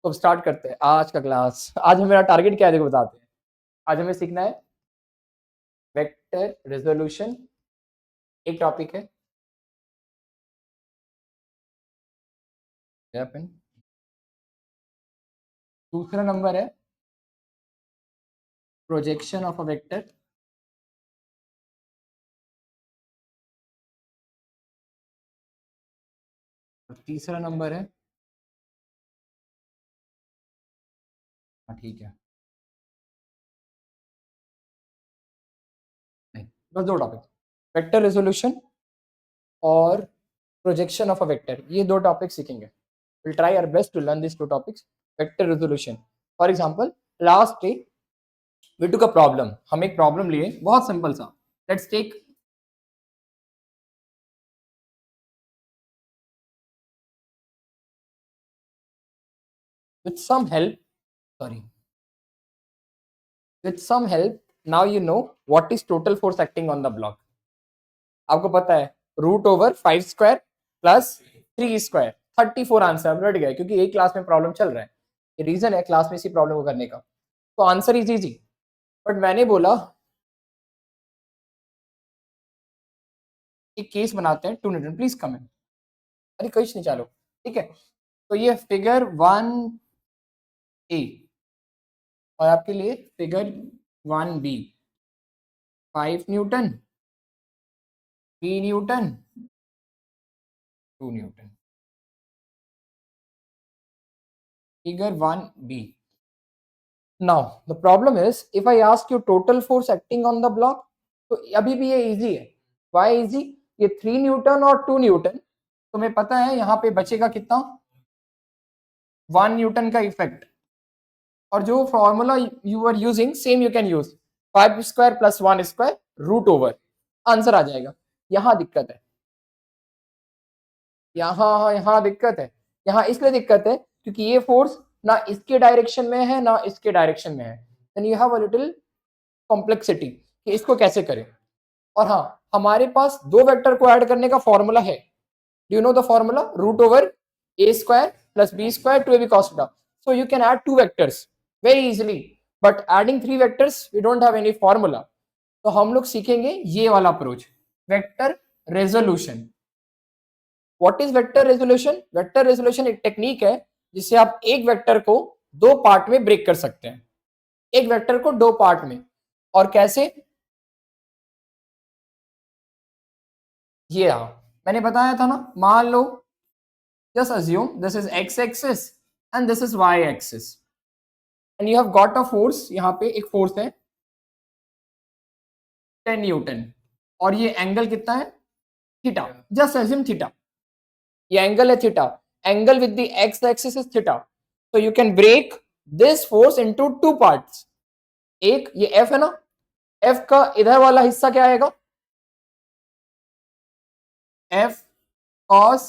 तो अब स्टार्ट करते हैं आज का क्लास। आज मेरा टारगेट क्या है देखो बताते हैं। आज हमें सीखना है वेक्टर रेजोल्यूशन, एक टॉपिक है। पेन। दूसरा नंबर है प्रोजेक्शन ऑफ अ वेक्टर। और तीसरा नंबर है, हाँ ठीक है, नहीं बस दो टॉपिक, वेक्टर रेजोल्यूशन और प्रोजेक्शन ऑफ अ वेक्टर, ये दो टॉपिक सीखेंगे। Will try our best to learn this two topics. Vector resolution, for example last day we took a problem. हम एक प्रॉब्लम लिए, बहुत सिंपल सा। Let's take with some help, sorry, with some help, now you know what is total force acting on the block. आपको पता है root over 5 square plus 3 square 34 answer रट गए, क्योंकि एक क्लास में प्रॉब्लम चल रहा है। ये रीजन है क्लास में इसी प्रॉब्लम को करने का। तो आंसर इज इजी, बट मैंने बोला एक केस बनाते हैं। 2 न्यूटन प्लीज कम इन। अरे कुछ नहीं, चालो ठीक है। तो ये फिगर 1A और आपके लिए figure 1B। 5 Newton, 3 Newton, 2 Newton. Figure 1B. Now the problem is if I ask you total force acting on the block, तो अभी भी ये इजी है। Why easy? ये 3 न्यूटन और 2 न्यूटन, तुम्हें पता है यहाँ पे बचेगा कितना, 1 न्यूटन का इफेक्ट। और जो formula you are using same you can use, 5 square plus 1 square root over, answer आ जाएगा। यहाँ दिक्कत है, यहाँ दिक्कत है। यहाँ इसलिए दिक्कत है क्योंकि ये फोर्स ना इसके डायरेक्शन में है ना इसके डायरेक्शन में है। Then you have a little complexity कि इसको कैसे करें। और हाँ, हमारे पास दो वेक्टर को ऐड करने का फॉर्मूला है। Do you know the formula? Root over A square plus B square two A B cos theta. So you can add two vectors very easily, but adding 3 vectors we don't have any formula. तो हम लोग सीखेंगे ये वाला approach, vector resolution. What is vector resolution? Vector resolution एक technique है जिससे आप एक वेक्टर को दो पार्ट में ब्रेक कर सकते हैं। एक वेक्टर को दो पार्ट में, और कैसे? ये रहा, मैंने बताया था ना। मान लो, just assume this is X axis and this is Y axis, and you have got a force. यहाँ पे एक फोर्स है 10 न्यूटन, और ये एंगल कितना है? थीटा। जस्ट अज्यूम थीटा, ये एंगल है theta. Angle with the x axis is theta. so you can break this force into two parts. एक ये F है ना, F का इधर वाला हिस्सा क्या आएगा? F cos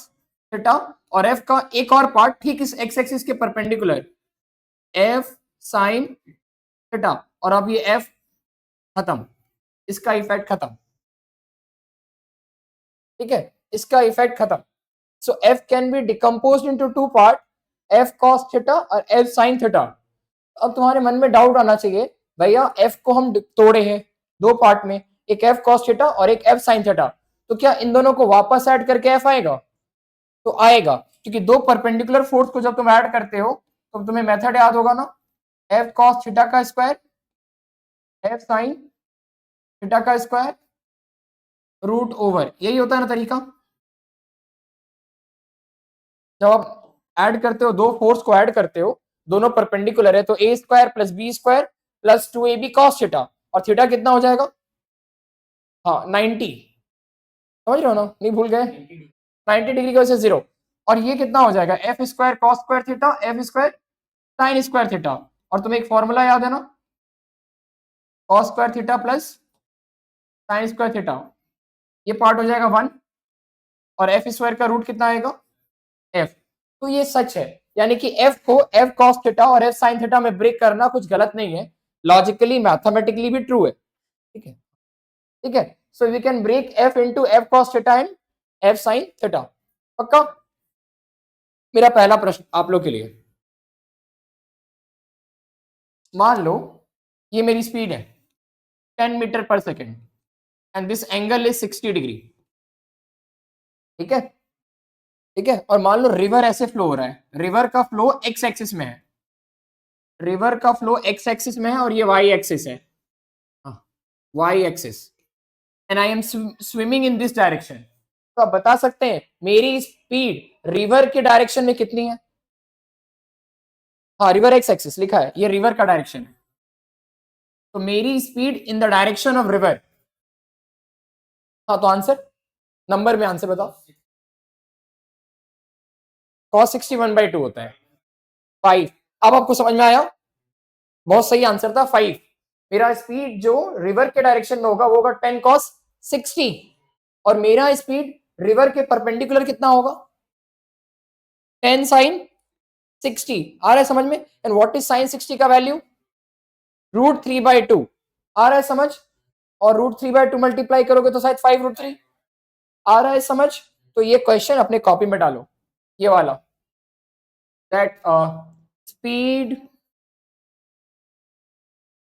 थीटा, और F का एक और पार्ट ठीक इस एक्स एक्सिस के परपेंडिकुलर, F sin थीटा। और अब ये F खत्म, इसका इफेक्ट खत्म, ठीक है, इसका इफेक्ट खत्म। सो F can be decomposed into two part, F cos theta और F sin थीटा। अब तुम्हारे मन में डाउट आना चाहिए, भैया एफ को हम तोड़े हैं दो पार्ट में, एक एफ कॉस थीटा और एक एफ साइन थीटा, तो क्या इन दोनों को वापस ऐड करके एफ आएगा? तो आएगा, क्योंकि दो परपेंडिकुलर फोर्स को जब तुम ऐड करते हो तो तुम्हें मेथड याद होगा ना, एफ कॉस थीटा का स्क्वायर एफ साइन थीटा का स्क्वायर रूट ओवर, यही होता है ना तरीका। जब आप ऐड करते हो, दो फोर्स को ऐड करते हो, दोनों परपेंडिकुलर है, तो A square plus B square plus 2ab cos theta, और थीटा कितना हो जाएगा? हाँ 90, समझ रहे हो ना, नहीं भूल गए? 90 डिग्री की वजह से जीरो। और ये कितना हो जाएगा? F square cos square theta F square sine square theta. और तुम्हें एक फॉर्मूला याद है ना, cos square theta plus sine square theta, ये पार्ट हो जाएगा 1, और एफ स्क्वायर का रूट कितना आएगा? एफ। तो ये सच है, यानी कि एफ को एफ कॉस थीटा और एफ साइन थीटा में ब्रेक करना कुछ गलत नहीं है, लॉजिकली मैथमेटिकली भी ट्रू है, ठीक है, ठीक है। So we can break F into F cos theta and F sine theta. पक्का? मेरा पहला प्रश्न आप लोग के लिए, मान लो ये मेरी स्पीड है 10 मीटर पर second and this angle is 60 degree, ठीक है, ठीक है। और मान लो रिवर ऐसे फ्लो हो रहा है, रिवर का फ्लो एक्स एक्सिस में है, रिवर का फ्लो एक्स एक्सिस में है और ये वाई एक्सिस है, y axis, and I am swimming in this direction. तो आप बता सकते हैं मेरी स्पीड रिवर के डायरेक्शन में कितनी है? हाँ, रिवर एक्स एक्सिस लिखा है, ये रिवर का डायरेक्शन है, तो मेरी speed in the direction of river. हाँ, तो आंसर नंबर में आंसर बताओ। cos 60 1/2 होता है 5। अब आपको समझ में आया? बहुत सही आंसर था 5। मेरा स्पीड जो रिवर के डायरेक्शन में होगा वो होगा 10 cos 60 और मेरा स्पीड रिवर के परपेंडिकुलर कितना होगा? 10 sin 60। आ रहा है समझ में? एंड व्हाट इज sin 60 का वैल्यू? √3/2। आ रहा है समझ? और √3/2 मल्टीप्लाई करोगे तो शायद 5√3। आ रहा है समझ? तो ये क्वेश्चन अपने कॉपी में डालो, ये वाला, that speed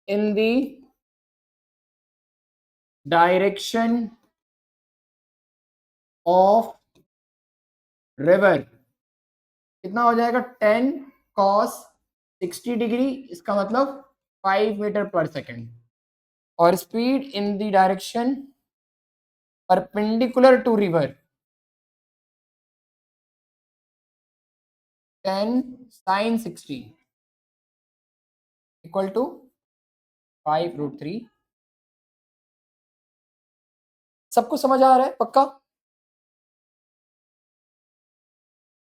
in the direction of river कितना हो जाएगा? 10 cos 60 डिग्री, इसका मतलब 5 मीटर पर सेकेंड, और speed in the direction perpendicular to river 10 sin 60 equal to 5√3। सबको समझ आ रहा है पक्का?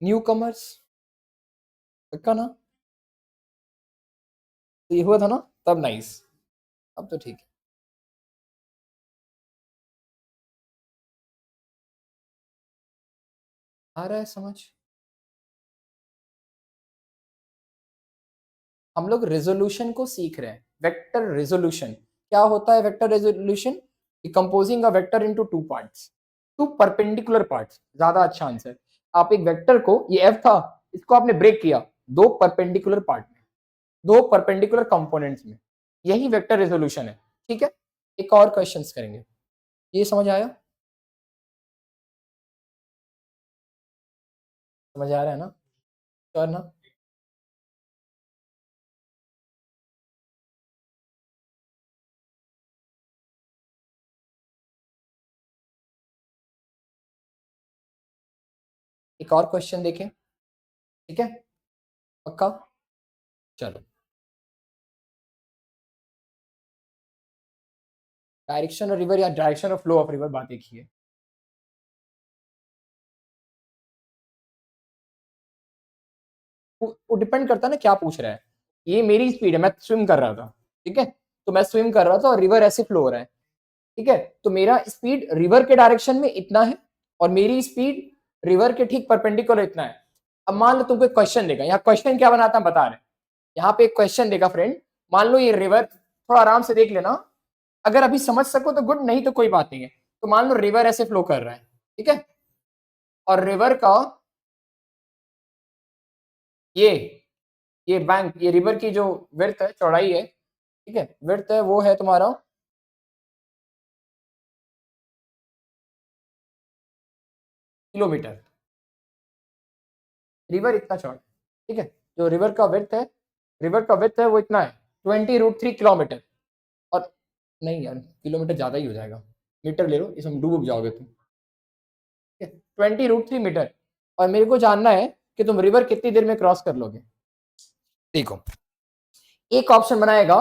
न्यू कमर्स पक्का ना? तो ये हुआ था ना तब? नाइस, अब तो ठीक है। आ रहा है समझ? हम लोग रेजोल्यूशन को सीख रहे हैं, वेक्टर रेजोल्यूशन। क्या होता है vector resolution? Composing a vector into two parts, two perpendicular parts. ज्यादा अच्छा आंसर। आप एक वेक्टर को, ये एफ था, इसको आपने ब्रेक किया दो परपेंडिकुलर पार्ट में, दो परपेंडिकुलर कंपोनेंट्स में, यही वेक्टर रेजोल्यूशन है, ठीक है। एक और क्वेश्चंस करेंगे, ये समझ आया? समझ आ रहा है ना? श्योर ना? एक और क्वेश्चन देखें, ठीक है, पक्का? चलो, डायरेक्शन ऑफ रिवर या direction of flow of river, बात एक ही है। वो डिपेंड करता है ना क्या पूछ रहा है। ये मेरी स्पीड है, मैं स्विम कर रहा था, ठीक है, तो मैं स्विम कर रहा था और रिवर ऐसे फ्लो हो रहा है, ठीक है, तो मेरा स्पीड रिवर के डायरेक्शन में इतना है और मेरी स्पीड रिवर के ठीक परपेंडिकुलर इतना है। अब मान लो तुमको एक क्वेश्चन देगा, यहाँ क्वेश्चन क्या बनाता है बता रहे हैं। यहाँ पे एक क्वेश्चन देगा फ्रेंड, मान लो ये रिवर, थोड़ा आराम से देख लेना, अगर अभी समझ सको तो गुड, नहीं तो कोई बात नहीं है। तो मान लो रिवर ऐसे फ्लो कर रहा है, ठीक है, और रिवर का ये ये बैंक, ये रिवर की जो विड्थ है, चौड़ाई है, ठीक है, विड्थ है वो है तुम्हारा किलोमीटर। रिवर इतना चौड़ा, ठीक है, जो रिवर का विड्थ है, रिवर का विड्थ है वो इतना है 20√3 किलोमीटर। और नहीं यार, किलोमीटर ज्यादा ही हो जाएगा, मीटर ले लो, इसमें डूब जाओगे तुम, ठीक है, 20√3 मीटर। और मेरे को जानना है कि तुम रिवर कितनी देर में क्रॉस कर लोगे। देखो, एक ऑप्शन बनाएगा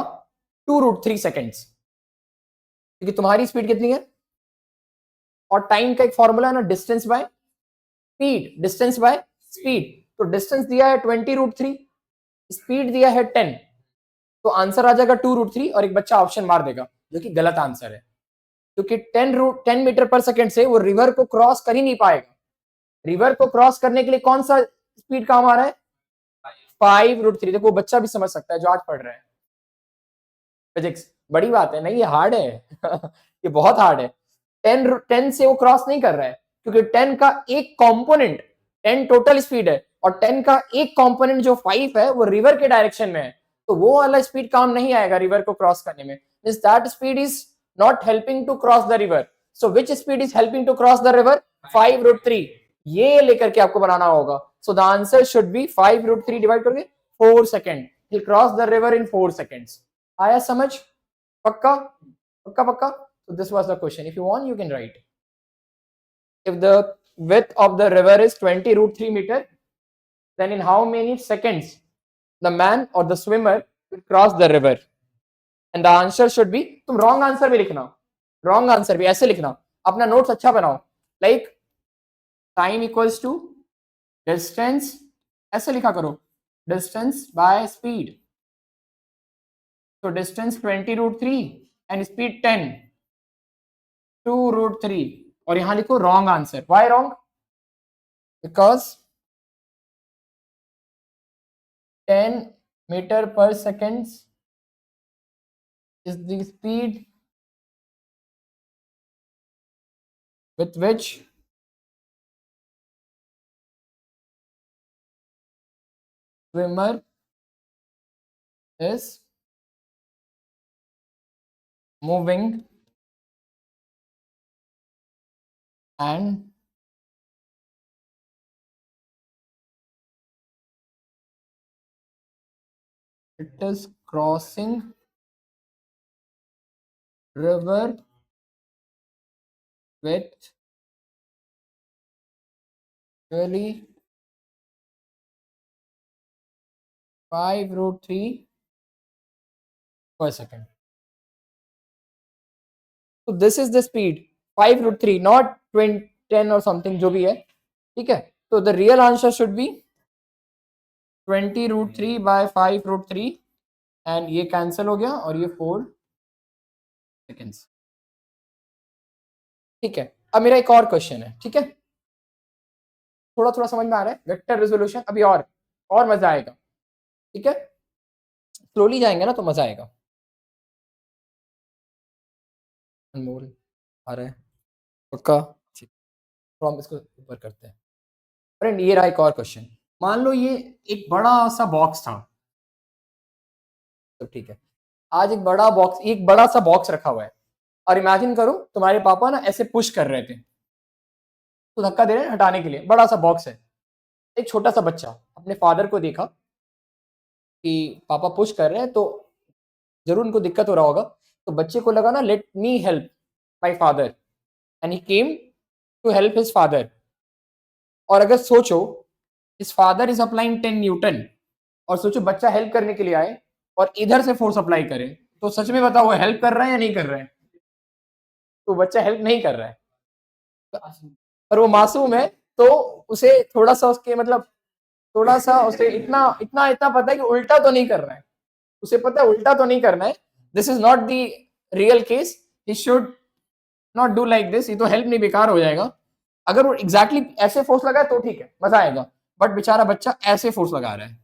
2√3 सेकेंड्स, क्योंकि तुम्हारी स्पीड कितनी है, और टाइम का एक फॉर्मूला है ना, distance by speed, distance by speed. तो डिस्टेंस दिया है 20√3, स्पीड दिया है 10, तो आंसर आ जाएगा 2√3, और एक बच्चा ऑप्शन मार देगा जो कि गलत आंसर है, क्योंकि 10 मीटर पर सेकेंड से वो रिवर को क्रॉस कर ही नहीं पाएगा। रिवर को क्रॉस करने के लिए कौन सा स्पीड काम आ रहा है? 5√3। देखो बच्चा भी समझ सकता है जो आज पढ़ रहे हैं फिजिक्स, बड़ी बात है नहीं, ये हार्ड है ये बहुत हार्ड है। 10 से वो क्रॉस नहीं कर रहा है, क्योंकि 10 का एक कंपोनेंट, 10 टोटल स्पीड है और 10 का एक कंपोनेंट जो 5 है वो रिवर के डायरेक्शन में है, तो वो वाला स्पीड काम नहीं आएगा रिवर को क्रॉस करने में. Means that speed is not helping to cross the river. So which speed is helping to cross the river? 5√3. ये लेकर के आपको बनाना होगा. So the answer should be 5√3 divide करके 4 second. He'll cross the river in 4 seconds. आया समझ? पक्का पक्का पक्का. So this was the question. If you want, you can write. If the width of the river is 20√3 meter, then in how many seconds the man or the swimmer will cross the river? And the answer should be, तुम wrong answer भी लिखना, wrong answer भी ऐसे लिखना, अपना notes अच्छा बनाओ. Like time equals to distance, ऐसे लिखा करो, distance by speed. So distance 20√3 and speed 10, 2√3. और यहां लिखो wrong answer. Why wrong? Because 10 meter per second is the speed with which swimmer is moving and it is crossing river with really 5√3 per second. So this is the speed 5√3, not 20, 10 or something जो भी है, ठीक है. So the real answer should be 20√3 by 5√3 and ये cancel हो गया और ये 4 सेकेंड्स. ठीक है. अब मेरा एक और क्वेश्चन है, ठीक है, थोड़ा थोड़ा समझ में आ रहा है. वेक्टर रेजोल्यूशन अभी और मजा आएगा, ठीक है, स्लोली जाएंगे ना तो मजा आएगा. अनमोल आ रहा है पक्का, ठीक, तो हम इसको ऊपर करते हैं. फ्रेंड ये रहा एक और क्वेश्चन. मान लो ये एक बड़ा सा बॉक्स था, तो ठीक है, आज एक बड़ा सा बॉक्स रखा हुआ है और इमेजिन करो तुम्हारे पापा ना ऐसे पुश कर रहे थे, तो धक्का दे रहे हैं हटाने के लिए, बड़ा सा बॉक्स है. एक छोटा सा बच्चा अपने फादर को देखा कि पापा पुश कर रहे हैं, तो जरूर उनको दिक्कत हो रहा होगा, तो बच्चे को लगा ना let me help my father and he came to help his father. और अगर सोचो his father is applying 10 newton और सोचो बच्चा हेल्प करने के लिए आए और इधर से फोर्स अप्लाई करे, तो सच में बताओ वो हेल्प कर रहा है या नहीं कर रहा है? तो बच्चा हेल्प नहीं कर रहा है, पर वो मासूम है, तो उसे थोड़ा सा उसके मतलब थोड़ा सा उसे इतना इतना इतना पता है कि उल्टा तो नहीं कर रहा है, उसे पता है उल्टा तो नहीं करना है. This is not the real case, he should not do like this. ये तो हेल्प नहीं, बेकार हो जाएगा. अगर वो एग्जैक्टली ऐसे फोर्स लगाए तो ठीक है, मजा आएगा, बट बेचारा बच्चा ऐसे फोर्स लगा रहा है.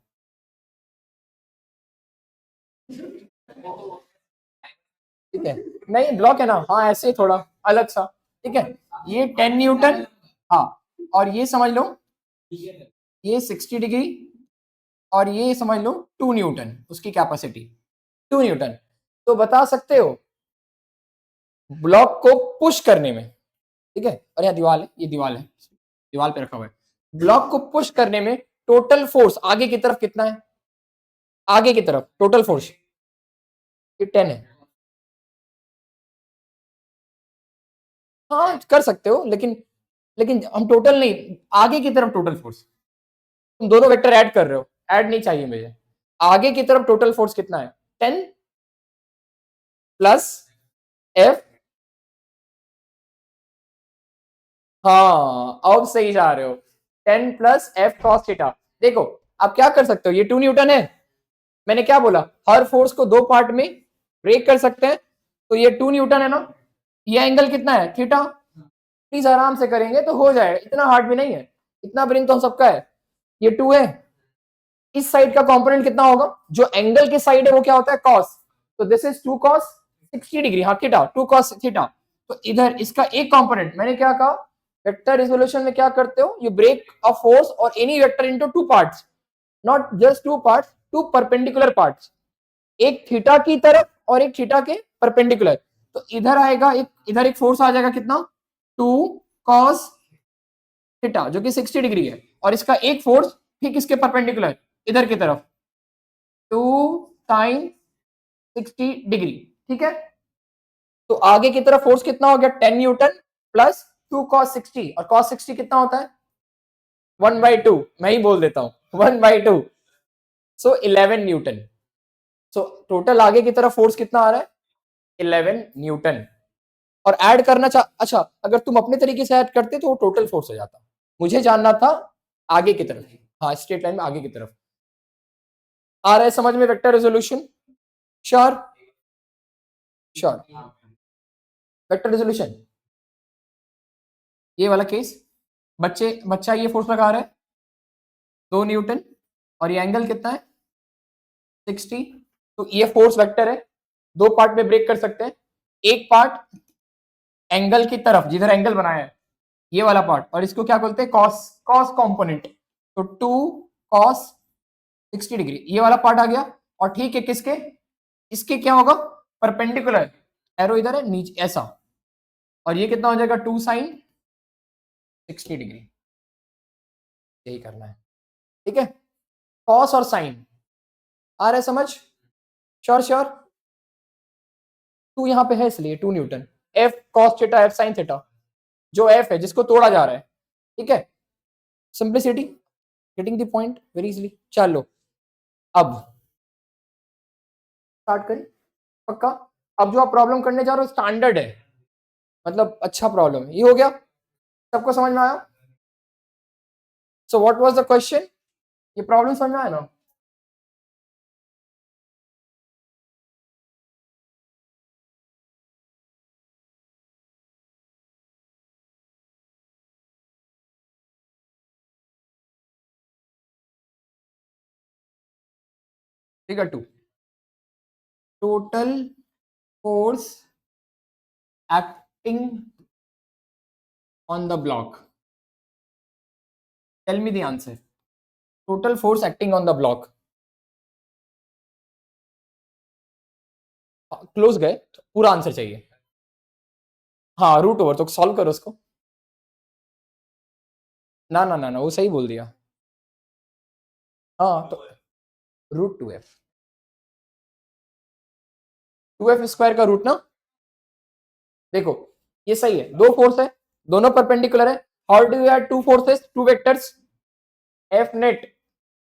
ठीक है, नहीं ब्लॉक है ना, हाँ ऐसे थोड़ा अलग सा, ठीक है. ये 10 न्यूटन, हाँ, और ये समझ लो ये 60 डिग्री और ये समझ लो 2 न्यूटन उसकी कैपेसिटी, 2 न्यूटन. तो बता सकते हो ब्लॉक को पुश करने में, ठीक है, और यहाँ दीवार है, ये दीवार है, दीवार पे रखा हुआ है. ब्लॉक को पुश करने में टोटल फोर्स आगे की तरफ कितना है? आगे की तरफ टोटल फोर्स ये 10 है. हाँ कर सकते हो, लेकिन हम टोटल नहीं, आगे की तरफ टोटल फोर्स. तुम दोनों वेक्टर ऐड कर रहे हो, ऐड नहीं चाहिए मुझे. आगे की तरफ टोटल फोर्स कितना है? 10 प्लस एफ. हाँ अब सही जा रहे हो, 10 प्लस एफ कॉस थीटा. देखो आप क्या कर सकते हो, ये 2 न्यूटन है, मैंने क्या बोला, हर फोर्स को दो पार्ट में ब्रेक कर सकते हैं, तो ये 2 न्यूटन है ना, ये एंगल कितना है? थीटा. प्लीज आराम से करेंगे तो हो जाएगा, इतना हार्ड भी नहीं है, इतना ब्रेन तो हम सबका है. ये 2 है, इस साइड का कंपोनेंट कितना होगा? जो एंगल की साइड है वो क्या होता है? कॉस. तो दिस इज 2 cos 60 डिग्री, हाँ थीटा, 2 cos थीटा. तो इधर इसका एक कंपोनेंट, मैंने क्या कहा, वेक्टर रिजोल्यूशन में क्या करते हो, यू ब्रेक अ फोर्स और any vector into 2 parts, not just 2 parts, 2 perpendicular parts. एक थीटा की तरफ और एक थीटा के परपेंडिकुलर। तो इधर आएगा एक, इधर एक फोर्स आ जाएगा कितना, 2 cos थीटा जो कि 60 डिग्री है, और इसका एक फोर्स ठीक इसके परपेंडिकुलर इधर की तरफ 2 sin 60 डिग्री। ठीक है, तो आगे की तरफ फोर्स कितना हो गया, 10 न्यूटन प्लस 2 cos 60, और cos 60 कितना होता है 1/2, मैं ही बोल देता हूं 1/2, सो 11 न्यूटन। सो टोटल आगे की तरफ फोर्स कितना आ रहा है 11 न्यूटन। और ऐड करना चाह, अच्छा अगर तुम अपने तरीके से ऐड करते तो वो टोटल फोर्स हो जाता, मुझे जानना था आगे की तरफ। हाँ स्ट्रेट लाइन में आगे की तरफ आ रहा है समझ में, vector resolution, sure sure, vector resolution ये वाला केस, बच्चा ये फोर्स लगा रहा है 2 न्यूटन, और ये एंगल कितना है 60। तो ये फोर्स वेक्टर है, दो पार्ट में ब्रेक कर सकते हैं, एक पार्ट एंगल की तरफ जिधर एंगल बनाया है ये वाला पार्ट, और इसको क्या बोलते हैं कॉस, कॉस कंपोनेंट, तो 2 cos 60 डिग्री ये वाला पार्ट आ गया। और ठीक है किसके, इसके क्या होगा परपेंडिकुलर, एरो इधर है नीचे ऐसा, और ये कितना हो जाएगा 2 sin 60 डिग्री, यही करना है। ठीक है, कॉस और साइन आ रहा है समझ, श्योर श्योर। 2 यहाँ पे है इसलिए 2 Newton, F cos theta F sine theta, जो एफ है जिसको तोड़ा जा रहा है। ठीक है, simplicity, getting the point very easily. चलो अब स्टार्ट करें, पक्का। अब जो आप प्रॉब्लम करने जा रहे हो स्टैंडर्ड है, मतलब अच्छा प्रॉब्लम है, ये हो गया, सबको समझ में आया। So what was the question, ये प्रॉब्लम समझ में आया ना। Figure 2, total force acting on the block, tell me the answer, total force acting on the block. Close गए, पूरा आंसर चाहिए। हाँ रूट ओवर, तो सॉल्व करो उसको। ना ना ना ना वो सही बोल दिया। हाँ तो √2f, 2f स्क्वायर का रूट ना, देखो ये सही है, दो फोर्स है दोनों परपेंडिकुलर है, how do you add two forces two vectors, F net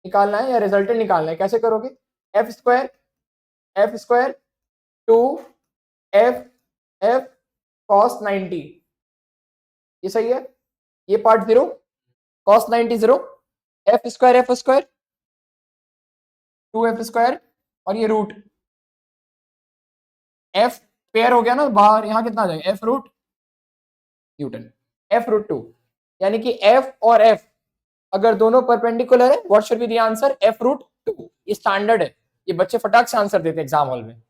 निकालना है या रिजल्टेंट निकालना है, कैसे करोगे, F square 2 F F cos 90, ये सही है, ये part 0, cos 90 0, F square 2f square, और ये रूट एफ पेयर हो गया ना बाहर, यहां कितना आ जाएगा F√न्यूटन, F√2, यानी कि F और F अगर दोनों परपेंडिकुलर है what should be the answer F√2, ये स्टैंडर्ड है, ये बच्चे फटाक से आंसर देते हैं एग्जाम हॉल में।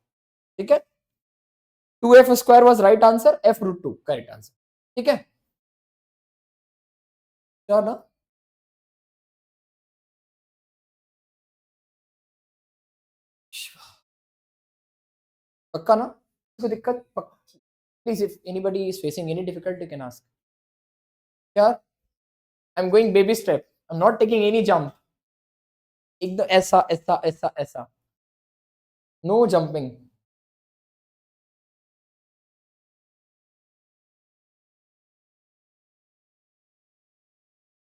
ठीक है, 2f² was right answer, F√2 correct answer. ठीक है, क्या ना, पक्का ना, कोई दिक्कत, please if anybody is facing any difficulty can ask. यार I am going baby step, I am not taking any jump, एकदम ऐसा ऐसा ऐसा ऐसा, नो जंपिंग।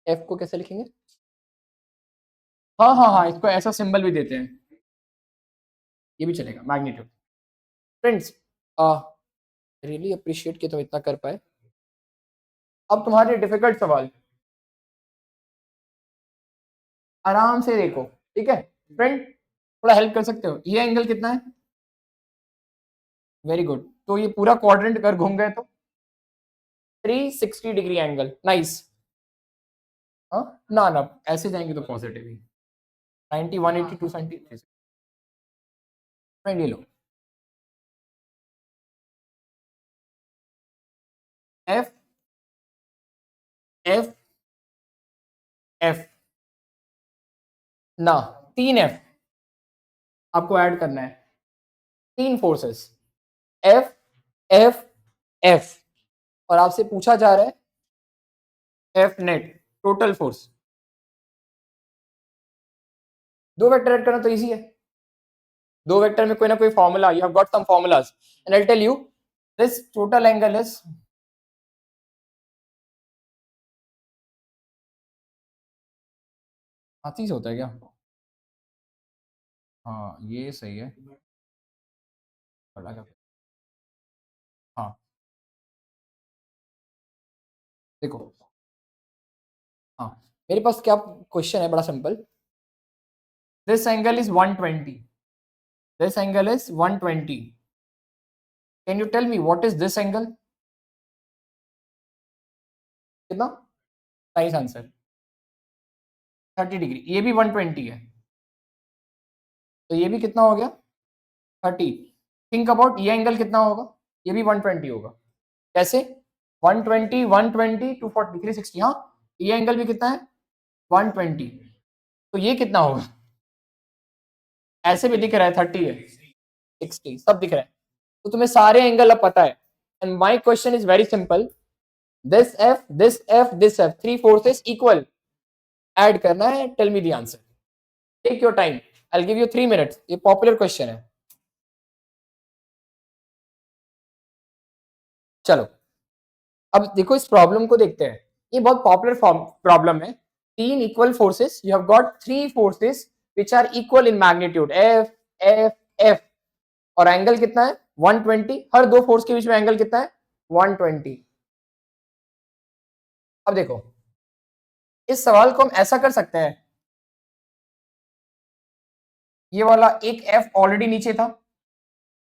एफ को कैसे लिखेंगे, हाँ हाँ हाँ इसको ऐसा सिंबल भी देते हैं, ये भी चलेगा मैग्नीट्यूड। फ्रेंड्स रियली अप्रिशिएट कि तुम इतना कर पाए। अब तुम्हारे डिफिकल्ट सवाल आराम से देखो, ठीक है फ्रेंड, थोड़ा हेल्प कर सकते हो, ये एंगल कितना है, वेरी गुड, तो ये पूरा क्वाड्रेंट कर घूम गए तो 360 डिग्री एंगल, नाइस। हाँ ना ना ऐसे जाएंगे तो पॉजिटिव ही, 90 180 270, फ्रेंड ये लो एफ एफ एफ ना 3f, आपको ऐड करना है 3 फोर्सेस एफ एफ एफ, और आपसे पूछा जा रहा है F net total force. 2 vector add करना तो इजी है, 2 वेक्टर में कोई ना कोई formula, you have got some formulas and I tell you this total angle is, हाथी से होता है क्या? हाँ ये सही है। हाँ देखो, हाँ मेरे पास क्या क्वेश्चन है, बड़ा simple. This angle is 120, this angle is 120, can you tell me what is this angle? कितना? Nice answer, 30 degree. ये भी 120 है, तो ये भी कितना हो गया? 30। थिंक अबाउट ये एंगल कितना होगा? ये भी 120 होगा। कैसे? 120 120 240 360, हाँ ये एंगल भी कितना है? 120। तो ये कितना होगा? ऐसे भी दिख रहा है 30 है, 60 सब दिख रहा है। तो तुम्हें सारे एंगल अब पता है। And my question is very simple, this F this F this F, 3 forces equal add करना है, tell me the answer. Take your time, I will give you 3 minutes, ये पॉपुलर क्वेश्चन है। चलो अब देखो इस प्रॉब्लम को देखते हैं, ये बहुत पॉपुलर प्रॉब्लम है। 3 equal forces, you have got 3 forces which are equal in magnitude F F F, और एंगल कितना है? 120। हर 2 फोर्स के बीच में एंगल कितना है? 120। अब देखो इस सवाल को हम ऐसा कर सकते हैं, ये वाला एक एफ ऑलरेडी नीचे था,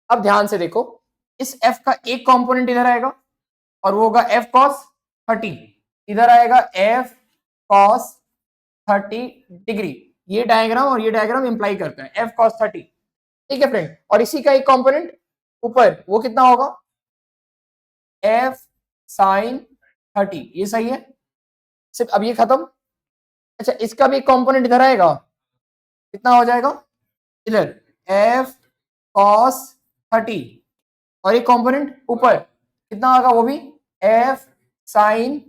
अब ध्यान से देखो इस एफ का एक कंपोनेंट इधर आएगा और वो होगा एफ कॉस 30, इधर आएगा एफ कॉस 30 डिग्री। ये डायग्राम और ये डायग्राम इंप्लाई करते हैं एफ कॉस 30, ठीक है फ्रेंड। और इसी का एक कंपोनेंट ऊपर, वो कितना होगा? एफ साइन 30, ये सही है। सिर्फ अब ये खत्म। अच्छा इसका भी एक कंपोनेंट इधर आएगा, कितना हो जाएगा? इधर एफ कॉस 30, और एक कंपोनेंट ऊपर कितना होगा? वो भी एफ साइन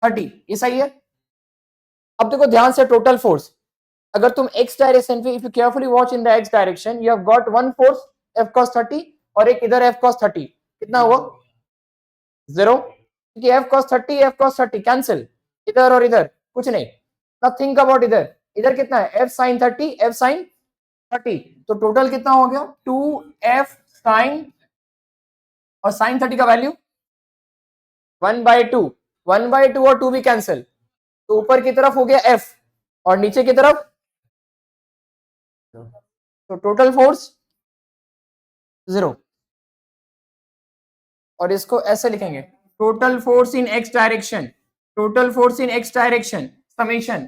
30, ये सही है। अब देखो ध्यान से टोटल फोर्स, अगर तुम x डायरेक्शन पे, if you carefully watch in the x direction, you have got one force f cos 30 और एक इधर f cos 30, कितना हुआ? 0, क्योंकि f cos 30 f cos 30 cancel, इधर और इधर कुछ नहीं। नाउ थिंक अबाउट इधर, इधर कितना है? f sin 30 f sin 30, तो टोटल कितना हो गया? 2f sin, और sin 30 का वैल्यू 1/2, 1/2 और 2 भी कैंसिल, तो ऊपर की तरफ हो गया f और नीचे की तरफ, तो टोटल फोर्स 0। और इसको ऐसे लिखेंगे, total force in x direction, total force in x direction summation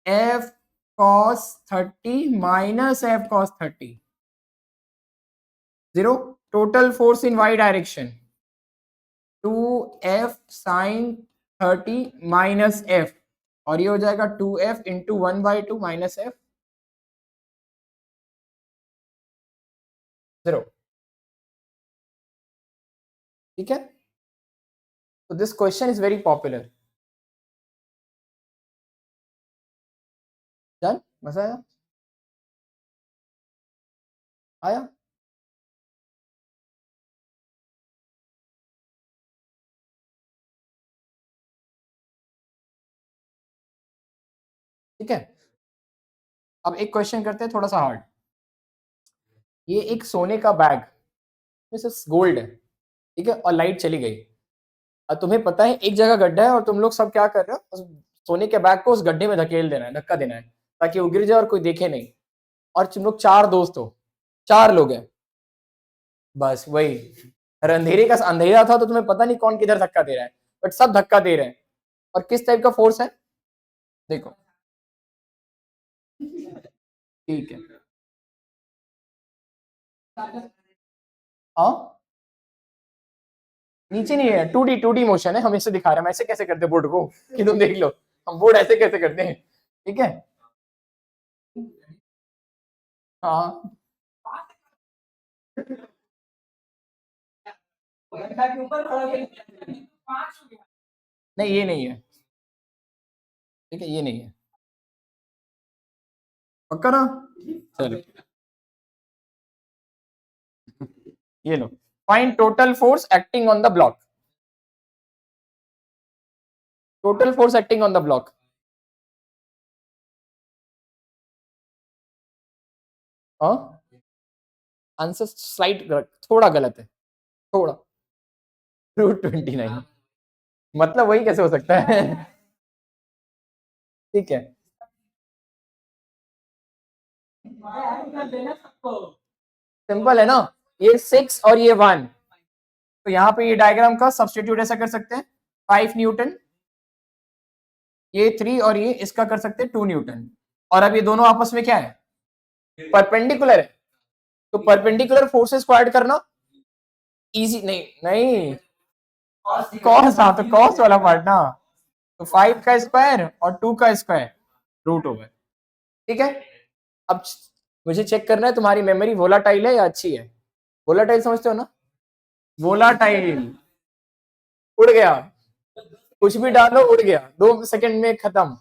F cos 30 minus F cos 30, 0। Total force in y direction 2f sin 30 minus F, और ये हो जाएगा 2f इंटू 1/2 माइनस एफ, 0, ठीक है। तो this question is very popular. Done, मजा आया? आया? ठीक है। अब एक क्वेश्चन करते हैं थोड़ा सा हार्ड। ये एक सोने का बैग, सिर्फ गोल्ड है, ठीक है, और लाइट चली गई, और तुम्हें पता है एक जगह गड्ढा है और तुम लोग सब क्या कर रहे हो? उस सोने के बैग को उस गड्ढे में धकेल देना है, धक्का देना है, ताकि वो गिर जाए और कोई देखे नहीं। और तुम लोग 4 दोस्त हो, 4 लोग हैं, बस वही। अरे अंधेरे का अंधेरा था तो तुम्हें पता नहीं कौन किधर धक्का दे रहा है, बट सब धक्का दे रहे हैं। और किस टाइप का फोर्स है? देखो, ठीक है, हाँ नीचे नहीं है, 2D मोशन है, हम इसे दिखा रहे हैं। हम ऐसे कैसे करते बोर्ड को कि तुम देख लो, हम बोर्ड ऐसे कैसे करते हैं, ठीक है। हाँ नहीं ये नहीं है, ठीक है ये नहीं है, पक्का ना? चलो ये लो, find total force acting on the block, total force acting on the block. हाँ आंसर स्लाइड थोड़ा गलत है, थोड़ा, √29, मतलब वही कैसे हो सकता है? ठीक है, सिंपल है ना, ये 6 और ये 1, तो यहाँ पे ये डायग्राम का सब्स्टिट्यूट ऐसा कर सकते हैं, 5 न्यूटन, ये 3 और ये इसका कर सकते हैं 2 न्यूटन, और अब ये दोनों आपस में क्या है, परपेंडिकुलर है, तो परपेंडिकुलर फोर्सेस को ऐड करना इजी नहीं, नहीं कॉस, हाँ तो कॉस वाला पार्ट ना, तो 5 का स्क्वायर और 2 का स्क्वायर √, ठीक है। अब मुझे चेक करना है तुम्हारी मेमोरी वोलाटाइल है या अच्छी है, वोलाटाइल समझते हो ना, वोलाटाइल, उड़ गया, कुछ भी डालो उड़ गया, 2 सेकंड में खत्म,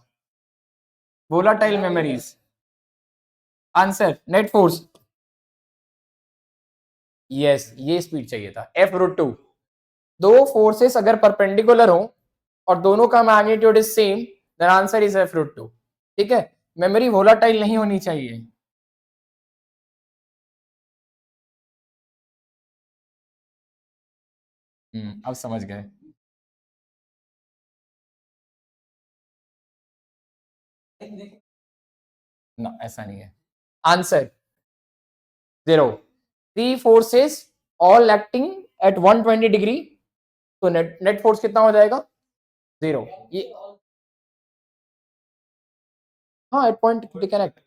volatile memories. Answer net force, yes ये स्पीड चाहिए था, F√2। दो फोर्सेस अगर परपेंडिकुलर हो और दोनों का magnitude is same, then answer is F√2, ठीक है। मेमोरी वोलाटाइल नहीं होनी चाहिए। अब समझ गए ना, ऐसा नहीं है। Answer 0, 3 forces all acting at 120 degree, तो नेट फोर्स कितना हो जाएगा, 0। ये हाँ एट पॉइंट कनेक्ट,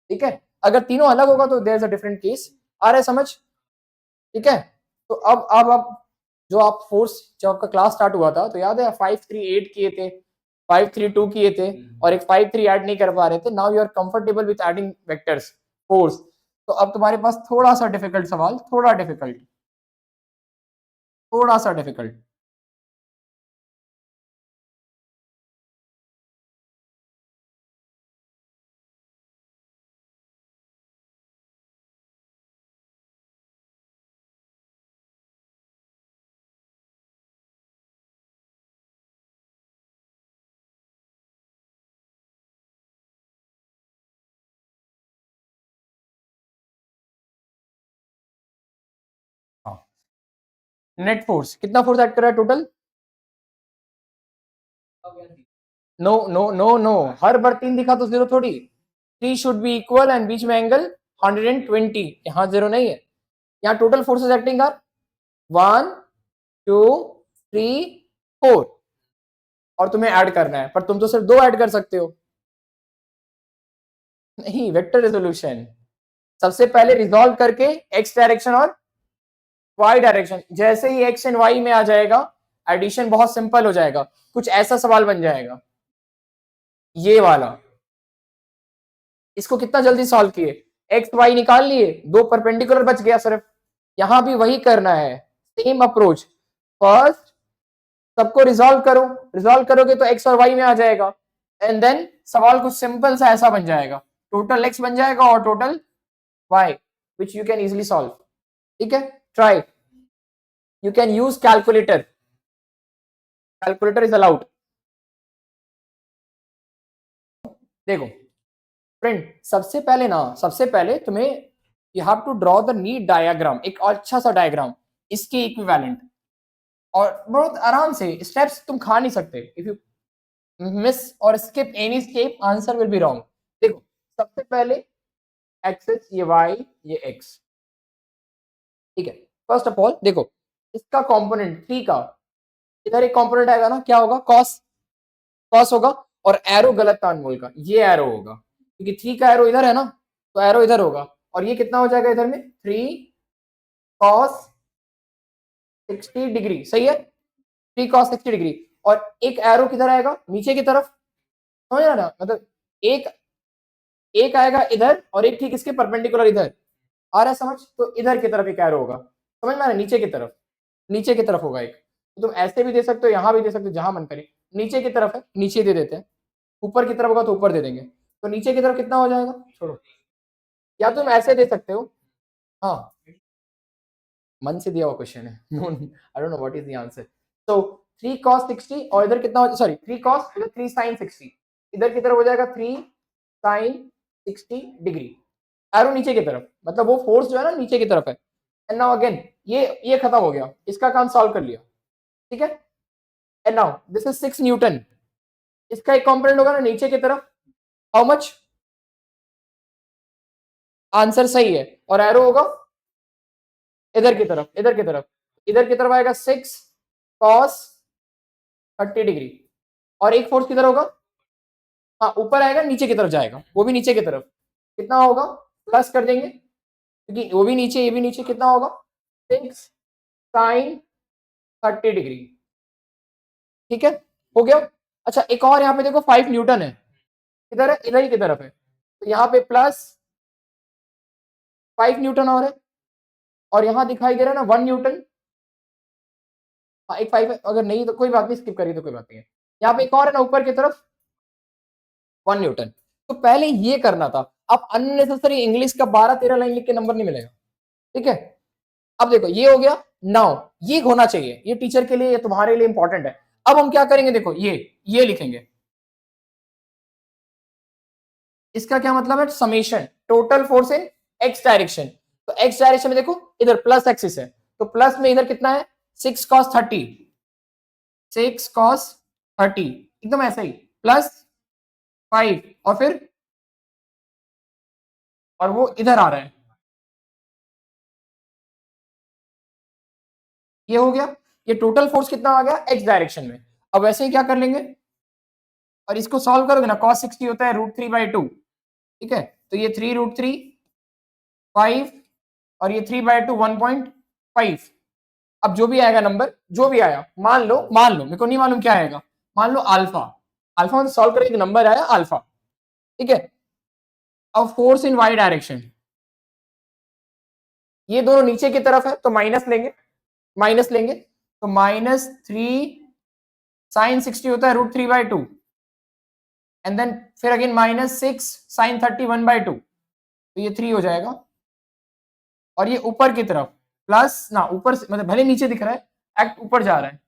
ठीक है। अगर तीनों अलग होगा तो there is a different case, आ रहा है समझ, ठीक है। तो अब जो आप फोर्स, जब आपका क्लास स्टार्ट हुआ था तो याद है 538 किए थे, 532 किए थे, और एक 53 ऐड नहीं कर पा रहे थे, now you are comfortable with adding vectors force, तो अब तुम्हारे पास थोड़ा सा डिफिकल्ट सवाल, थोड़ा डिफिकल्ट, थोड़ा सा डिफिकल्ट। हाँ नेट फोर्स कितना फोर्स ऐड कर रहा है total, no no no no, हर बार 3 दिखा तो 0 थोड़ी, 3 शुड बी इक्वल एंड बीच में एंगल 120, यहाँ 0 नहीं है, यहाँ टोटल फोर्सेस एक्टिंग आर 1 2 3 4, और तुम्हें ऐड करना है, पर तुम तो सिर्फ 2 ऐड कर सकते हो, नहीं वेक्टर रेजोल्यूशन, सबसे पहले रिजॉल्व करके एक्स डायरेक्शन और वाई डायरेक्शन, जैसे ही एक्स एंड वाई में आ जाएगा एडिशन बहुत सिंपल हो जाएगा, कुछ ऐसा सवाल बन जाएगा, ये वाला, इसको कितना जल्दी सॉल्व किए, एक्स वाई निकाल लिए, 2 परपेंडिकुलर बच गया सिर्फ, यहां भी वही करना है, सेम अप्रोच, फर्स्ट सबको रिजॉल्व करो, रिजॉल्व करोगे तो एक्स और वाई में आ जाएगा, एंड देन सवाल कुछ सिंपल सा ऐसा बन जाएगा, टोटल एक्स बन जाएगा और total y, which you can easily solve, ठीक है। Try, you can use calculator, calculator is allowed. देखो फ्रेंड, सबसे पहले ना, सबसे पहले तुम्हें you have to draw the neat diagram, एक अच्छा सा डायग्राम इसके इक्विवेलेंट, और बहुत आराम से, स्टेप्स तुम खा नहीं सकते, इफ यू मिस और skip any step answer will be wrong. देखो सबसे पहले एक्सेस ये वाई ये एक्स, ठीक है। फर्स्ट ऑफ ऑल देखो इसका कंपोनेंट 3 का, इधर एक कंपोनेंट आएगा ना, क्या होगा, कॉस, कॉस होगा, और एरो गलत था अनमोल का, ये एरो होगा, क्योंकि 3 का एरो इधर है ना, तो एरो इधर होगा, और ये कितना हो जाएगा इधर में 3 cos 60 डिग्री, सही है, 3 cos 60 डिग्री, और एक एरो किधर आएगा नीचे की तरफ, समझ रहा ना, मतलब एक एक आएगा इधर और एक ठीक इसके परपेंडिकुलर इधर। आ रहा है समझ? तो इधर की तरफ एक एरो होगा, समझ में आ रहा है? नीचे की तरफ, नीचे की तरफ होगा एक। तो तुम ऐसे भी दे सकते हो, यहां भी दे सकते हो, जहां मन करे। नीचे की तरफ है, नीचे दे देते हैं। ऊपर की तरफ होगा तो ऊपर दे देंगे। तो नीचे की तरफ कितना हो जाएगा? छोड़ो, या तुम ऐसे दे सकते हो। हाँ, मन से दिया हुआ क्वेश्चन है। I don't know what is the answer. तो 3 cos 60 और इधर कितना, सॉरी 3 cos 3 sin 60, इधर की तरफ हो जाएगा 3 sin 60 डिग्री। एरो नीचे की तरफ, मतलब वो फोर्स जो है ना नीचे की तरफ है। एंड नाउ अगेन ये खत्म हो गया, इसका काम सॉल्व कर लिया, ठीक है। And now this is 6 Newton, इसका एक कंपोनेंट होगा ना नीचे की तरफ, हाउ मच? आंसर सही है। और एरो होगा इधर की तरफ, इधर की तरफ, इधर की तरफ आएगा 6 cos 30 डिग्री। और एक फोर्स किधर होगा? हाँ, ऊपर आएगा, नीचे की तरफ जाएगा, वो भी नीचे की तरफ। कितना होगा? प्लस कर देंगे, क्योंकि वो भी नीचे ये भी नीचे। कितना होगा? 6 sin 30 डिग्री, ठीक है, हो गया। अच्छा, एक और यहाँ पे देखो 5 न्यूटन है, किधर है? इधर ही की तरफ है। तो यहाँ पे प्लस 5 न्यूटन और है, और यहाँ दिखाई दे रहा है ना 1 न्यूटन। हाँ, एक 5 है, अगर नहीं तो कोई बात नहीं, स्किप करिए तो कोई बात नहीं है। यहाँ पे एक और है ना ऊपर की तरफ 1 न्यूटन। तो पहले ये करना था। अब अननेसेसरी इंग्लिश का 12-13 लाइन लिख के नंबर नहीं मिलेगा, ठीक है। अब देखो ये हो गया। नाउ ये होना चाहिए, ये टीचर के लिए, ये तुम्हारे लिए इंपॉर्टेंट है। अब हम क्या करेंगे, देखो ये लिखेंगे। इसका क्या मतलब है? Summation total force in x direction. तो एक्स डायरेक्शन में देखो इधर प्लस एक्सिस है, तो प्लस में इधर कितना है? 6 cos 30, 6 cos 30, एकदम ऐसा ही, प्लस 5, और फिर और वो इधर आ रहा है, ये हो गया। ये टोटल फोर्स कितना आ गया? एक्स डायरेक्शन में। अब वैसे ही क्या कर लेंगे, और इसको सॉल्व करोगे ना, cos 60 होता है √3/2, ठीक है। तो ये 3√3 5, और ये 3/2 1.5। अब जो भी आएगा नंबर, जो भी आया, मान लो मेरे को नहीं मालूम क्या आएगा, मान लो अल्फा। अल्फा में सॉल्व करेंगे, नंबर आया अल्फा, ठीक है। अब फोर्स इन वाई डायरेक्शन, ये दोनों नीचे की तरफ है तो माइनस लेंगे, माइनस लेंगे। तो -3 sin 60 होता है √3/2, एंड देन फिर अगेन -6 sin 30 1/2, तो ये 3 हो जाएगा। और ये ऊपर की तरफ प्लस ना, ऊपर से मतलब भले नीचे दिख रहा है, एक्ट ऊपर जा रहा है,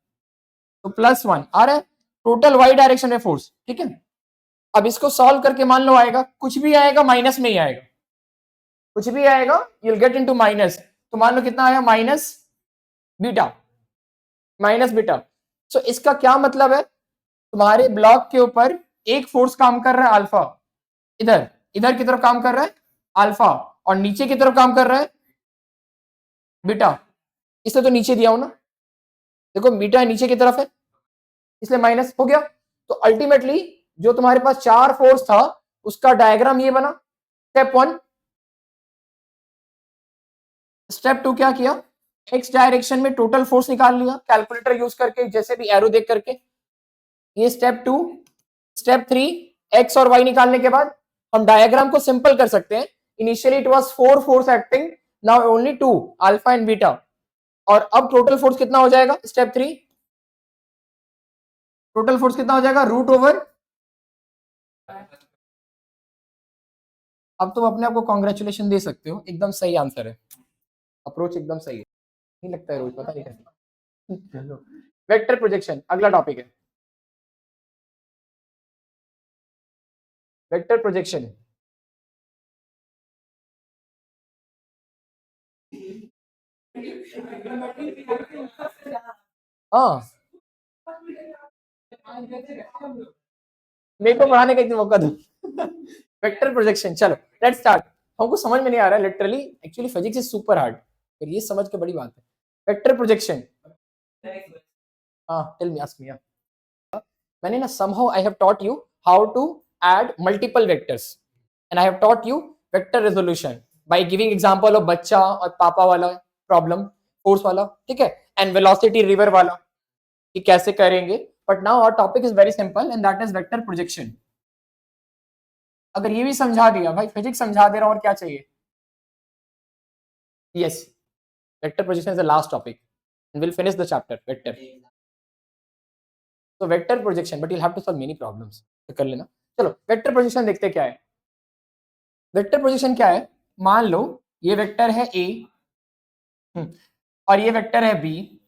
तो +1 आ रहा है टोटल वाई डायरेक्शन में फोर्स, ठीक है। अब इसको सॉल्व करके मान लो आएगा, कुछ भी आएगा माइनस में ही आएगा, कुछ भी आएगा you will get into minus. तो मान लो कितना आया? -Beta, -beta. सो इसका क्या मतलब है? तुम्हारे ब्लॉक के ऊपर एक फोर्स काम कर रहा है अल्फा, इधर इधर की तरफ काम कर रहा है अल्फा, और नीचे की तरफ काम कर रहा है बीटा। इसलिए तो नीचे दिया हूं ना, देखो बीटा नीचे की तरफ है, इसलिए माइनस हो गया। तो अल्टीमेटली जो तुम्हारे पास 4 फोर्स था, उसका डायग्राम ये बना। स्टेप 1, स्टेप 2 क्या किया? एक्स डायरेक्शन में टोटल फोर्स निकाल लिया कैलकुलेटर यूज करके, जैसे भी एरो देख करके। ये स्टेप 2। स्टेप 3, एक्स और वाई निकालने के बाद हम डायग्राम को सिंपल कर सकते हैं। Initially it was 4 force acting, now only 2, alpha and beta. और अब टोटल फोर्स कितना हो जाएगा? स्टेप 3, टोटल फोर्स कितना हो जाएगा? √। अब तुम अपने आप को कॉन्ग्रेचुलेशन दे सकते हो, एकदम सही आंसर है, अप्रोच एकदम सही है। नहीं लगता है रोज, पता नहीं कैसे। चलो, वेक्टर प्रोजेक्शन अगला टॉपिक है। वेक्टर प्रोजेक्शन, हाँ, मेरे को पढ़ाने का एक मौका दो। वेक्टर प्रोजेक्शन, चलो लेट्स स्टार्ट। हमको समझ में नहीं आ रहा है literally, actually physics is super hard, पर ये समझ के बड़ी बात है। वेक्टर प्रोजेक्शन, हाँ टेल मी, आस्क मी। मैंने ना somehow I have taught you how to add multiple vectors and I have taught you vector resolution by giving example of बच्चा और पापा वाला प्रॉब्लम, फोर्स वाला, ठीक है, एंड वेलोसिटी रिवर वाला कि कैसे करेंगे। But now our topic is very simple and that is vector projection. अगर ये भी समझा दिया भाई, फिजिक्स समझा दे रहा हूं और क्या चाहिए। Yes, vector projection is the last topic, will finish the chapter vector. तो vector projection, but you have to solve many problems, तो कर लेना। चलो वेक्टर प्रोजेक्शन देखते क्या है। वेक्टर प्रोजेक्शन क्या है, मान लो ये वेक्टर है ए और ये वेक्टर है बी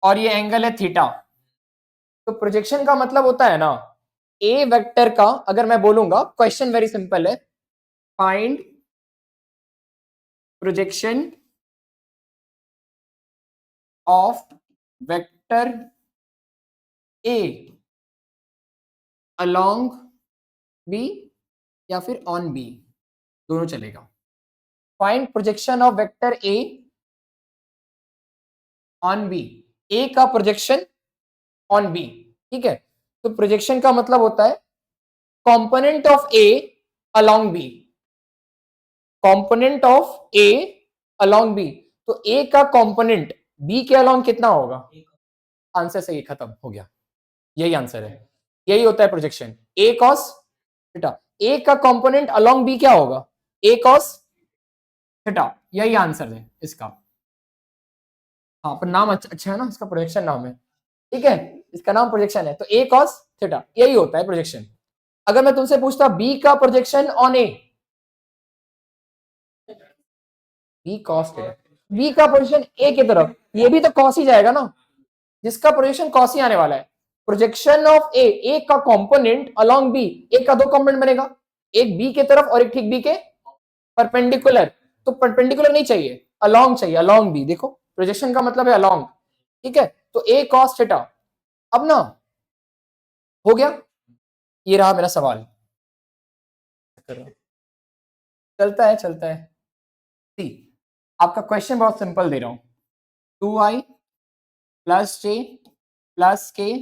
और ये एंगल है थीटा। तो प्रोजेक्शन का मतलब होता है ना, ए वेक्टर का अगर मैं बोलूंगा, क्वेश्चन वेरी सिंपल है, find projection of vector A along B या फिर ऑन बी, दोनों चलेगा। Find projection of vector A on B, A का प्रोजेक्शन ऑन बी, ठीक है। तो प्रोजेक्शन का मतलब होता है component of A along B, component of A along B. तो ए का कंपोनेंट बी के अलोंग कितना होगा, आंसर सही, खत्म हो गया, यही आंसर है, यही होता है प्रोजेक्शन, ए कॉस थीटा। ए का कंपोनेंट अलोंग बी क्या होगा, ए कॉस थीटा, यही आंसर है इसका। हाँ पर नाम अच्छा है ना, इसका प्रोजेक्शन नाम है, ठीक है, इसका नाम प्रोजेक्शन है। तो ए कॉस थीटा यही होता है प्रोजेक्शन। अगर मैं तुमसे पूछता बी का projection on A, B cos theta, B का प्रोजेक्शन ए की तरफ, ये भी तो कॉस ही जाएगा ना, जिसका प्रोजेक्शन कॉस ही आने वाला है। प्रोजेक्शन ऑफ ए, ए का कंपोनेंट अलोंग बी, ए का दो कंपोनेंट बनेगा, एक बी की तरफ और एक ठीक बी के परपेंडिकुलर। तो परपेंडिकुलर नहीं चाहिए, अलोंग चाहिए, अलोंग बी। देखो प्रोजेक्शन का मतलब है अलोंग, ठीक है। तो ए कॉस थीटा, अब ना हो गया, ये रहा मेरा सवाल, चलता है चलता है। सी, आपका क्वेश्चन बहुत सिंपल दे रहा हूं, 2i plus J plus K,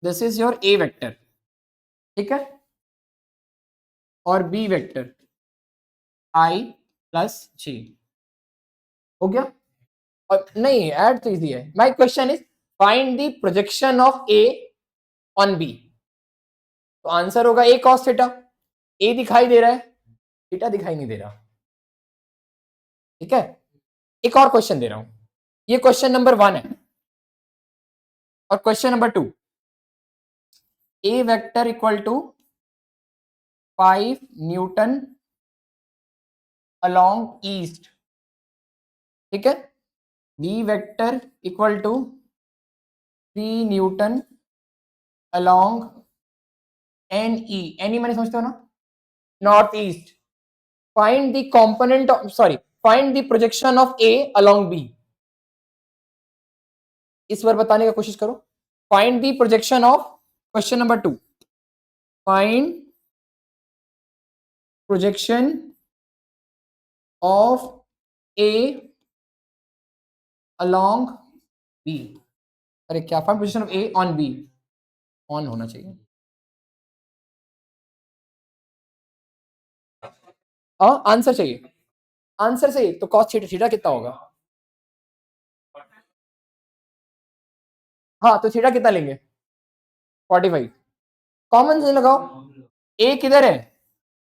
this is your A vector, ठीक है, और B vector i plus J, हो गया। और नहीं ऐड तो इजी है, my question is find the projection of A on B. तो आंसर होगा ए कॉस थीटा, ए दिखाई दे रहा है, थीटा दिखाई नहीं दे रहा, ठीक है। एक और क्वेश्चन दे रहा हूं, ये क्वेश्चन नंबर 1 है, और question number 2, A vector equal to 5 newton along east, ठीक है, B vector equal to 3 newton along N E, N E मैंने समझते हो ना, north east. Find the component of, sorry, find the projection of A along B. इस बार बताने का कोशिश करो, find the projection of, question number 2, find projection of A along B. अरे क्या, find projection of A on B, on होना चाहिए, आंसर चाहिए, आंसर चाहिए। तो कॉस थीटा, थीटा कितना होगा, हाँ तो थीटा कितना लेंगे, 45। कॉमन सेंस लगाओ, ए किधर है,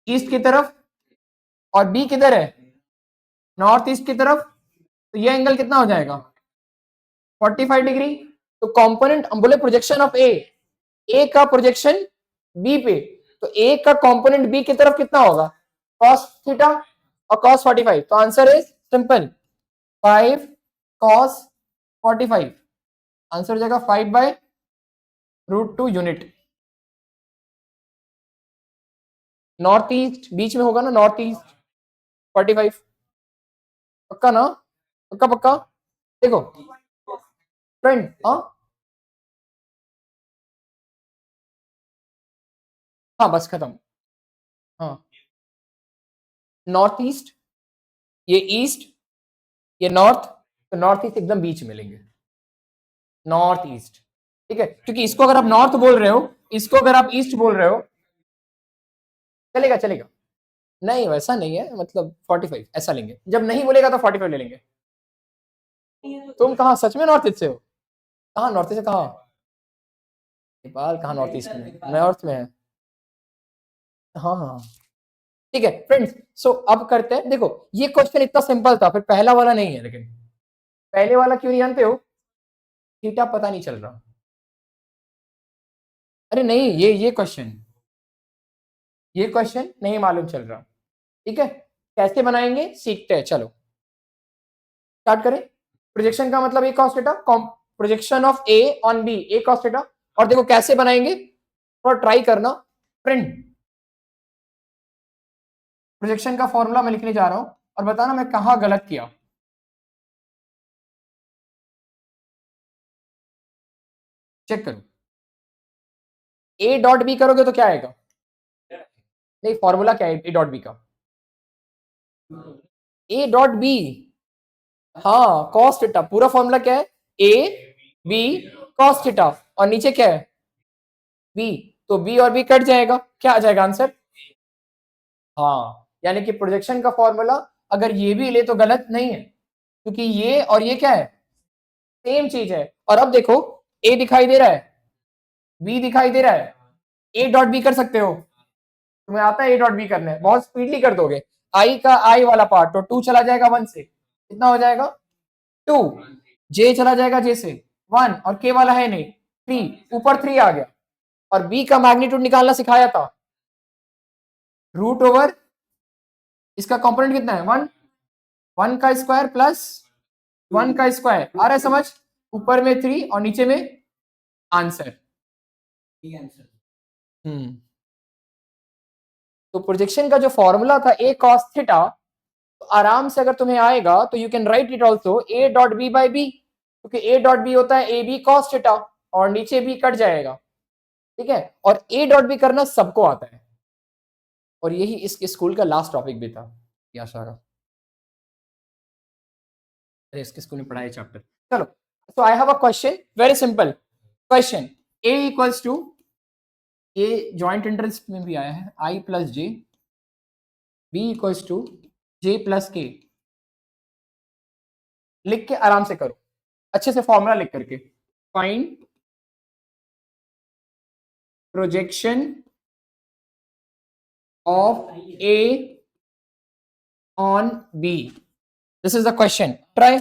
ईस्ट की तरफ, और बी किधर है, नॉर्थ ईस्ट की तरफ। तो ये एंगल कितना हो जाएगा, 45 डिग्री। तो कंपोनेंट, हम बोले प्रोजेक्शन ऑफ ए, ए का प्रोजेक्शन बी पे, तो ए का कंपोनेंट बी की तरफ कितना होगा, cos थीटा और cos 45। तो answer is simple, 5 cos 45, answer हो जाएगा 5/√2 यूनिट। नॉर्थ ईस्ट बीच में होगा ना, नॉर्थ ईस्ट 45, पक्का ना, पक्का पक्का। देखो फ्रेंड, हाँ हाँ बस खत्म, हाँ नॉर्थ ईस्ट, ये ईस्ट, ये नॉर्थ, तो नॉर्थ ईस्ट एकदम बीच में लेंगे, नॉर्थ ईस्ट, ठीक है, क्योंकि इसको अगर आप नॉर्थ बोल रहे हो, इसको अगर आप ईस्ट बोल रहे हो, चलेगा चलेगा। नहीं वैसा नहीं है, मतलब 45 ऐसा लेंगे, जब नहीं बोलेगा तो 45 ले लेंगे। तुम कहाँ सच में नॉर्थ ईस्ट से हो, कहाँ नॉर्थ ईस्ट से, कहाँ नेपाल, कहाँ नॉर्थ ईस्ट में, नॉर्थ में है। हाँ हाँ ठीक है फ्रेंड्स। सो अब करते हैं, देखो ये क्वेश्चन इतना सिंपल था, फिर पहला वाला नहीं है, लेकिन पहले वाला क्यों नहीं जानते हो? थीटा पता नहीं चल रहा। अरे नहीं, ये क्वेश्चन नहीं मालूम चल रहा। ठीक है, कैसे बनाएंगे सीखते हैं, चलो स्टार्ट करें। प्रोजेक्शन का मतलब A cos theta, projection of A on B A cos theta. और देखो कैसे बनाएंगे, थोड़ा ट्राई करना फ्रेंड। प्रोजेक्शन का फॉर्मूला मैं लिखने जा रहा हूं और बताना मैं कहां गलत किया। चेक करो, ए डॉट बी करोगे तो क्या आएगा? नहीं, फॉर्मूला क्या है ए डॉट बी का? ए डॉट बी, हाँ कॉस थीटा। पूरा फॉर्मूला क्या है? ए बी कॉस थीटा, और नीचे क्या है? बी। तो बी और बी कट जाएगा, क्या आ जाएगा आंसर? हाँ, यानी कि प्रोजेक्शन का फॉर्मूला अगर ये भी ले तो गलत नहीं है, क्योंकि ये और ये क्या है? सेम चीज है। और अब देखो, ए दिखाई दे रहा है, बी दिखाई दे रहा है, ए डॉट बी कर सकते हो? तुम्हें आता है ए डॉट बी करने, बहुत स्पीडली कर दोगे। आई का आई वाला पार्ट तो टू चला जाएगा वन से, कितना हो जाएगा? टू। जे चला जाएगा जे से वन, और के वाला है नहीं, थ्री, ऊपर थ्री आ गया। और बी का मैग्नीट्यूड निकालना सिखाया था, रूट ओवर इसका कंपोनेंट कितना है? वन, वन का स्क्वायर प्लस वन का स्क्वायर। आ रहा है समझ? ऊपर में थ्री और नीचे में आंसर। तो प्रोजेक्शन का जो फॉर्मूला था ए कॉस थीटा, तो आराम से अगर तुम्हें आएगा तो you can write it also A dot B by B, क्योंकि ए डॉट बी होता है ए बी कॉस थीटा, और नीचे बी कट जाएगा। ठीक है, और ए डॉट बी करना सबको आता है, और यही इस स्कूल का लास्ट टॉपिक भी था ये आशा का। अरे इसके स्कूल में पढ़ाया चैप्टर। चलो, so I have a question, very simple question. A equals to, A joint interest में भी आया है, I plus J, B equals to J plus K. लिख के आराम से करो, अच्छे से फॉर्मूला लिख करके। Find projection of A on B, this is the question, try.